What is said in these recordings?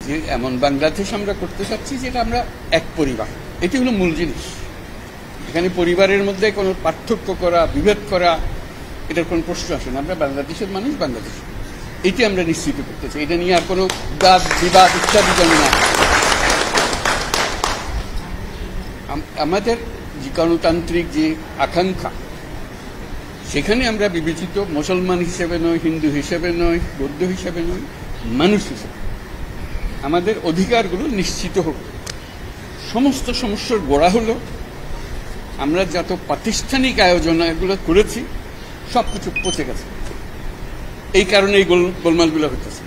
যে এমন বাংলাদেশ আমরা করতে চাচ্ছি যেটা আমরা এক পরিবার, এটি হলো মূল জিনিস। এখানে পরিবারের মধ্যে কোনো পার্থক্য করা, বিভেদ করা, এটার কোনো প্রশ্ন আসে না। আমরা বাংলাদেশের মানুষ, বাংলাদেশ, এটি আমরা নিশ্চিত করতে চাই। এটা নিয়ে আর কোনো বাদ বিবাদ ইত্যাদি যেন না। আমাদের যে গণতান্ত্রিক যে আকাঙ্ক্ষা, সেখানে আমরা বিবেচিত মুসলমান হিসেবে নয়, হিন্দু হিসেবে নয়, বৌদ্ধ হিসেবে নয়, মানুষ হিসেবে আমাদের অধিকারগুলো নিশ্চিত হোক। সমস্ত সমস্যার গোড়া হলো আমরা যত প্রাতিষ্ঠানিক আয়োজন এগুলো করেছি সব কিছু পচে গেছে। এই কারণে এই গোলমালগুলো হতেছে।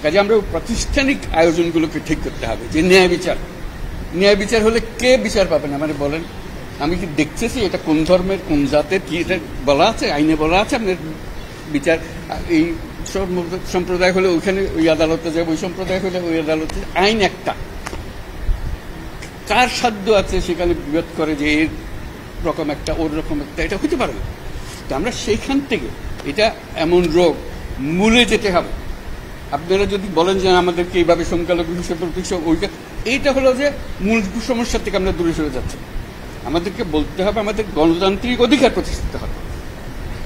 কাজে আমরা প্রাতিষ্ঠানিক আয়োজনগুলোকে ঠিক করতে হবে। যে ন্যায় বিচার হলে কে বিচার পাবেন আমাদের বলেন? আমি কি দেখতেছি এটা কোন ধর্মের, কোন জাতের, কি এটা বলা আছে? আইনে বলা আছে আপনার বিচার এই সম্প্রদায় হলে ওইখানে ওই আদালতে যাবে, ওই সম্প্রদায় হলে ওই আদালতে। আইন একটা, কার সাধ্য আছে সেখানে বিরোধ করে যে এর রকম একটা, ওর রকম একটা, এটা হতে পারে না। তো আমরা সেইখান থেকে, এটা এমন রোগ, মূলে যেতে হবে। আপনারা যদি বলেন যে আমাদেরকে এইভাবে সংখ্যালঘু হিসেবে ওইটা, এইটা হলো যে মূল সমস্যা থেকে আমরা দূরে সরে যাচ্ছি। আমাদেরকে বলতে হবে আমাদের গণতান্ত্রিক অধিকার প্রতিষ্ঠিত হবে।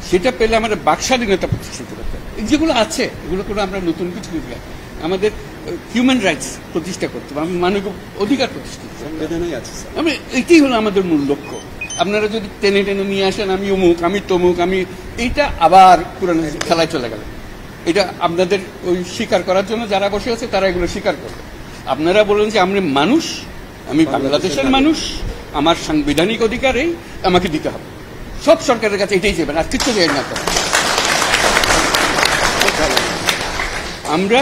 সেটা পেলে আমাদের বাকস্বাধীনতা প্রতিষ্ঠিত করতে হবে। যেগুলো আছে এগুলো করে আমরা নতুন কিছু আমাদের হিউম্যান রাইটস প্রতিষ্ঠা করতে হবে, মানব অধিকার প্রতিষ্ঠিত আমরা, এটাই হলো আমাদের মূল লক্ষ্য। আপনারা যদি টেনে টেনে নিয়ে আসেন আমি অমুক, আমি তমুক, আমি, এইটা আবার পুরানো খেলায় চলে গেল। এটা আপনাদের ওই স্বীকার করার জন্য যারা বসে আছে তারা এগুলো স্বীকার করবে। আপনারা বলেন যে আমরা মানুষ, আমি বাংলাদেশের মানুষ, আমার সাংবিধানিক অধিকার এই আমাকে দিতে হবে। সব সরকারের কাছে এটাই চাইবেন, আর কিছু চাই না। আমরা,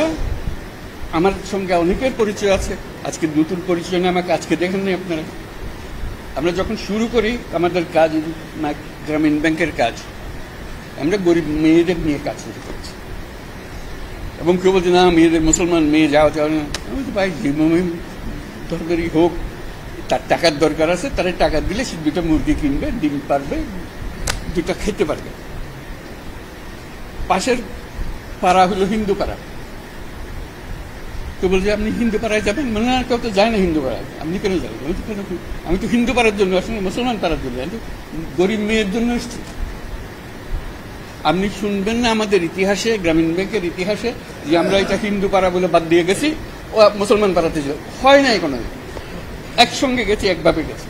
আমার সঙ্গে অনেকের পরিচয় আছে, আজকে নতুন পরিচয় নিয়ে আমাকে আজকে দেখেন নি আপনারা। আমরা যখন শুরু করি আমাদের কাজ, গ্রামীণ ব্যাংকের কাজ, আমরা গরিব মেয়েদের নিয়ে কাজ শুরু করেছি। এবং কেউ বলছে না মেয়েদের, মুসলমান মেয়ে যাওয়া না। আমি তো ভাই ধর্মেরই হোক, তার টাকার দরকার আছে, তারা টাকা দিলে সে দুটো মুরগি কিনবে, ডিম পারবে, দুটা খেতে পারবে। পাশের পাড়া হলো হিন্দু পাড়া। তো বলছে আপনি হিন্দু পাড়ায় যাবেন? মানে না, কেউ তো যায় না হিন্দু পাড়ায়, আপনি কেন যাবেন? আমি তো হিন্দু পাড়ার জন্য আসলে মুসলমান পাড়ার জন্য, আমি গরিব মেয়ের জন্য এসছি। আপনি শুনবেন না আমাদের ইতিহাসে, গ্রামীণ ব্যাংকের ইতিহাসে, যে আমরা এটা হিন্দু পাড়া বলে বাদ দিয়ে গেছি, ও মুসলমান পাড়াতে যাও, হয় নাই কোনো, একসঙ্গে গেছি, একভাবে গেছি।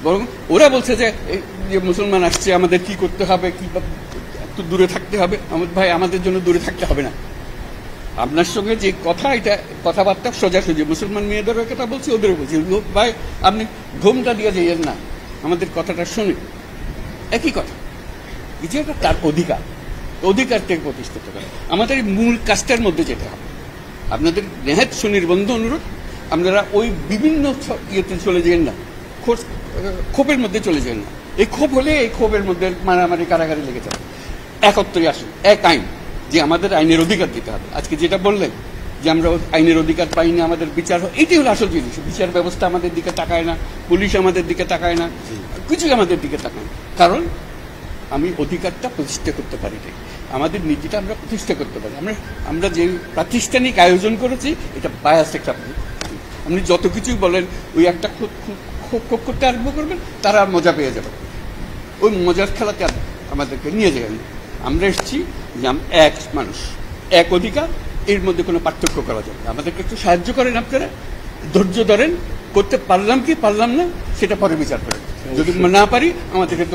বরং ওরা বলছে যে মুসলমান আসছে, আমাদের কি করতে হবে, কি একটু দূরে থাকতে হবে। ভাই আমাদের জন্য দূরে থাকতে হবে না। আপনার সঙ্গে যে কথা, এটা কথাবার্তা সোজাসুজি, মুসলমান মেয়েদেরও কথা বলছি, ওদেরও বলছি, ভাই আপনি ঘুমটা দিয়ে যাইয়েন না, আমাদের কথাটা শুনে। একই কথা, যেটা তার অধিকারটাকে প্রতিষ্ঠিত করে। আমাদের মূল কাজটার মধ্যে যেতে হবে। আপনাদের নেহাত সুনির্বন্ধ অনুরোধ, আপনারা ওই বিভিন্ন ইয়েতে চলে যান না, ক্ষোভের মধ্যে চলে যান না। এই ক্ষোভ হলে এই ক্ষোভের মধ্যে মারামারি, কারাগারি লেগে যাবে। একত্রে আসুন, এক আইন, যে আমাদের আইনের অধিকার দিতে হবে। আজকে যেটা বললেন যে আমরা আইনের অধিকার পাই না, আমাদের বিচার, এটাই হলো আসল জিনিস। বিচার ব্যবস্থা আমাদের দিকে তাকায় না, পুলিশ আমাদের দিকে তাকায় না, কিছুই আমাদের দিকে তাকায় না। কারণ আমি অধিকারটা প্রতিষ্ঠা করতে পারি না, আমাদের নীতিটা আমরা প্রতিষ্ঠা করতে পারি। আমরা যে প্রাতিষ্ঠানিক আয়োজন করেছি, এটা বায়াস একটা। আপনি যত কিছুই বলেন, ওই একটা ক্ষোভ করতে আরম্ভ করবেন, তারা মজা পেয়ে যাবে। ওই মজার খেলাতে আমাদেরকে নিয়ে যাবেন। আমরা এসেছি যে এক মানুষ, এক অধিকার, এর মধ্যে কোনো পার্থক্য করা যাবে না। আমাদেরকে একটু সাহায্য করেন আপনারা, ধৈর্য ধরেন, করতে পারলাম কি পারলাম না সেটা পরে বিচার করেন। যদি না পারি আমাদেরকে